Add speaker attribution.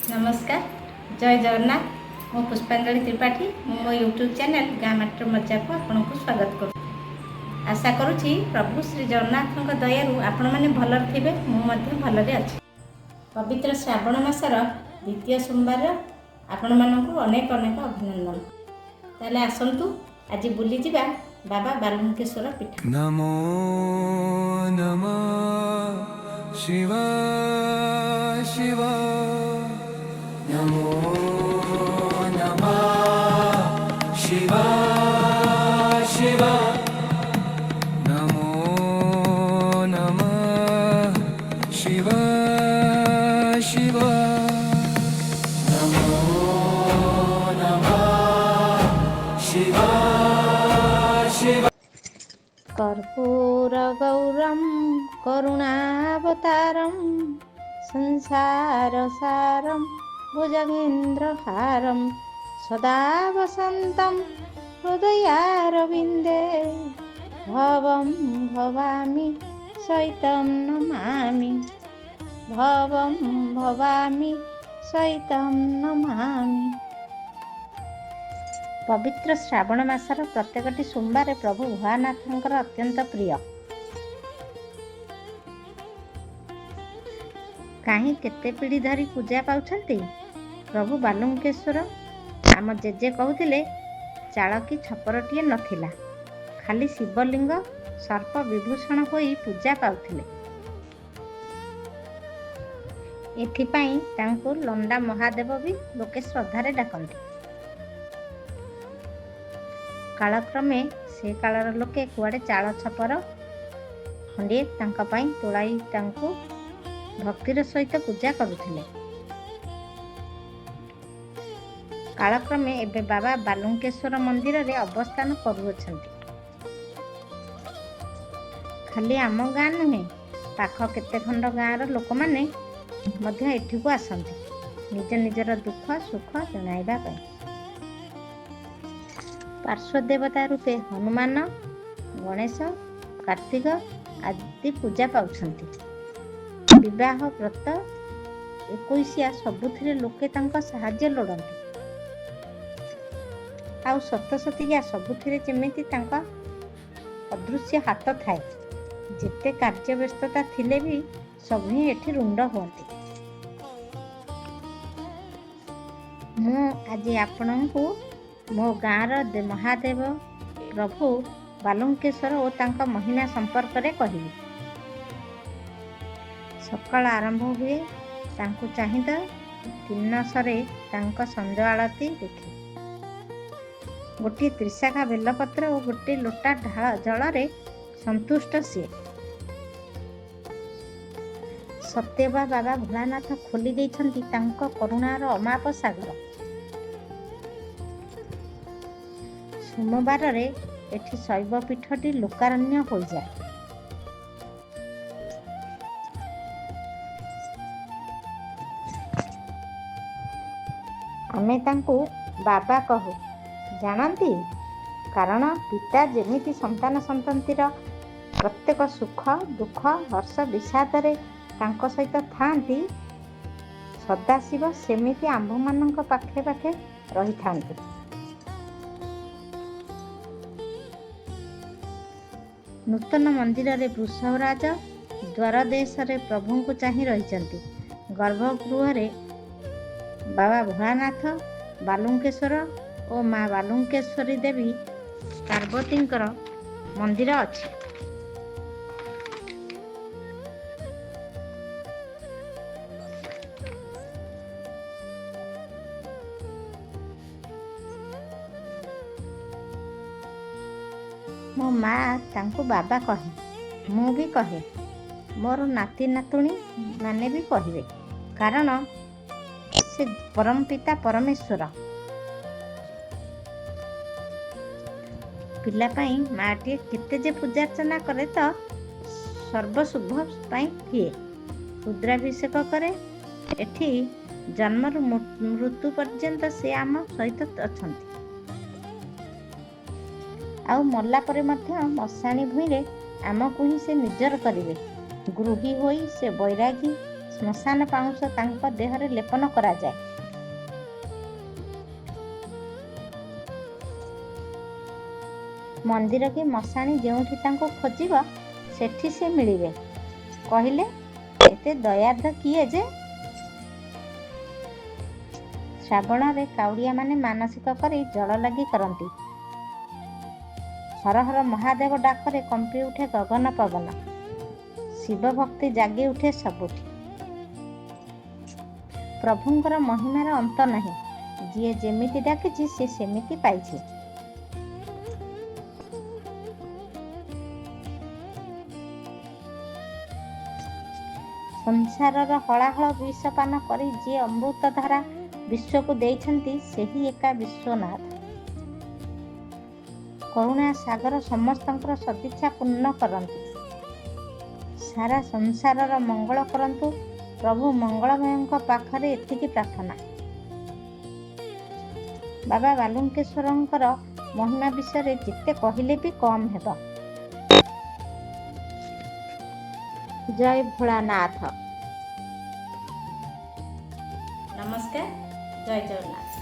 Speaker 1: नमस्कार, जय जगन्नाथ। मो पुष्पांजलि त्रिपाठी। मो यूट्यूब चैनल गाँ माटर मजा को आपन को स्वागत करूँ। आशा करुँची प्रभु श्री जगन्नाथ दयारू आपण मैंने भल थे, मुझे भलरे अच्छी। पवित्र श्रावण मासर द्वितीय सोमवार आपण मानक अनेक अनेक अभिनंदन। ताले आसंतु आज बुली जिबा बाबा बालुकेश्वर पीठ।
Speaker 2: नमो नमः शिवा शिवा नमो नमः शिवा शिवा नमो नमः शिवा शिवा नमो नमः शिवा शिवा।
Speaker 1: कर्पूरगौरं करुणावतारं संसारसारं भुजगेन्द्रहारं सदा वसन्तं हृदयारविन्दे भवं भवामि सहितं नमामि भवं भवामि सहितं नमामि। पवित्र श्रावण मासर प्रत्येकटी सोमवार प्रभु भोलानाथंकर अत्यंत प्रिय। कहीं केते पीढ़ी धरी पूजा पाउछंती प्रभु बालुकेश्वर। आम जेजे कहूथिले चाल की छपरटीए नथिला, खाली शिवलिंग सर्प विभूषण होई पूजा पाउथिले। एथिपाई तांको लंडा महादेव भी लोके श्रद्धारे डाकंती। कालक्रमे से कालर लोके कुआडे चाल छपर खंडिए तांका पाई तोलाई तांको भक्तिर सहित पूजा करुथिले। कालक्रमे एबे बाबा बालुकेश्वर मंदिर रे अवस्थान करुअछंती। खाली आम गाँ नुहे, पाख केते खंड गाँर लोक माने मध्य एठिकु आसंती निज निजर दुख सुख जणाइबा पाई। पार्श्व देवता रूपे हनुमान, गणेश, कार्तिक आदि पूजा पाउछंती। विवाह व्रत 21 सबुथिरे लोके तांका साहाय्य लोड़ंती। आउ सतसतिया सबुथिरे जेमिति तांका अदृश्य हाथ थाए। जेते कार्य व्यस्तता थिले भी सभी एठी रुंड हुअंती। मु आज आपनकु मो गाँर महादेव प्रभु बालुकेश्वर और तांका महिमा संपर्क रे कहिबी। सकाळ आरंभ हुए तांको चाहिद 3 सरे तांका संज आळती देखी। गोटे त्रिशाखा बेलपत्र और गोटे लोटा ढाळ जल संतुष्ट सी। सत्यबा बाबा भोलानाथ खोली देइछंती तांको करुणार अमाप सागर। सोमवार रे एठी शैव पीठटी लोकारण्य हो जाए। आमे तांको बाबा कहू जानती, कारण पिता जेमिति संतान संतंतिर प्रत्येक सुख दुख हर्ष विषाद रे तांको सहित थांती, सदाशिव सेमिति आंभ मानक पाखे पाखे रही थांती। नूतन मंदिर रे वृषभराज द्वार देश रे प्रभु को चाहि रहिचंती। गर्भगृह रे बाबा भोलानाथ, बालुकेश्वर और माँ बालुकेश्वरी देवी पार्वतींकर मंदिर अछि। मो माँ तांको बाबा कहे, मु भी कहे, मोर नाती नातुणी माने भी कहिबे, कारण से परम पिता परमेश्वर। पिला पाई माटी केते जे पूजा अर्चना करे तो सर्वशुभ पाई किए रुद्राभिषेक करे। एठी जन्मरु मृत्यु पर्यंत से आम सहित अछंती। आउ मल्ला परे मध्य मशाणी भूइरे आमको ही से निजर करिवे। गृही होई से बैरागी ଶ୍ମଶାନ ପାଉଁଶ ତାଙ୍କ ଦେହରେ ଲେପନ କରାଯାଏ। ମନ୍ଦିର କି ମଶାଣି ଯେଉଁଠି ତାଙ୍କୁ ଖୋଜିବ ସେଠି ସେ ମିଳିବେ। କହିଲେ, ଏତେ ଦୟାର୍ଦ୍ର କିଏ ଯେ? ଶ୍ରାବଣରେ କାଉଡ଼ିଆମାନେ ମାନସିକ କରି ଜଳ ଲାଗି କରନ୍ତି। ହର ହର ମହାଦେବ ଡାକରେ କମ୍ପି ଉଠେ ଗଗନ ପବନ। ଶିବ ଭକ୍ତି ଜାଗି ଉଠେ ସବୁଠି। ପ୍ରଭୁଙ୍କର ମହିମାର ଅନ୍ତ ନାହିଁ। ଯିଏ ଯେମିତି ଡାକିଛି ସେ ସେମିତି ପାଇଛି। ସଂସାରର ହଳାହଳ ବିଷପାନ କରି ଯିଏ ଅମୃତଧାରା ବିଶ୍ୱକୁ ଦେଇଛନ୍ତି ସେହି ଏକା ବିଶ୍ୱନାଥ। କରୁଣା ସାଗର ସମସ୍ତଙ୍କର ସଦିଚ୍ଛା ପୂର୍ଣ୍ଣ କରନ୍ତୁ। ସାରା ସଂସାରର ମଙ୍ଗଳ କରନ୍ତୁ। ପ୍ରଭୁ ମଙ୍ଗଳମୟଙ୍କ ପାଖରେ ଏତିକି ପ୍ରାର୍ଥନା। ବାବା ବାଲୁଙ୍କେଶ୍ୱରଙ୍କର ମହିମା ବିଷୟରେ ଯେତେ କହିଲେ ବି କମ୍ ହେବ। ଜୟ ଭୋଳାନାଥ। ନମସ୍କାର, ଜୟ ଜଗନ୍ନାଥ।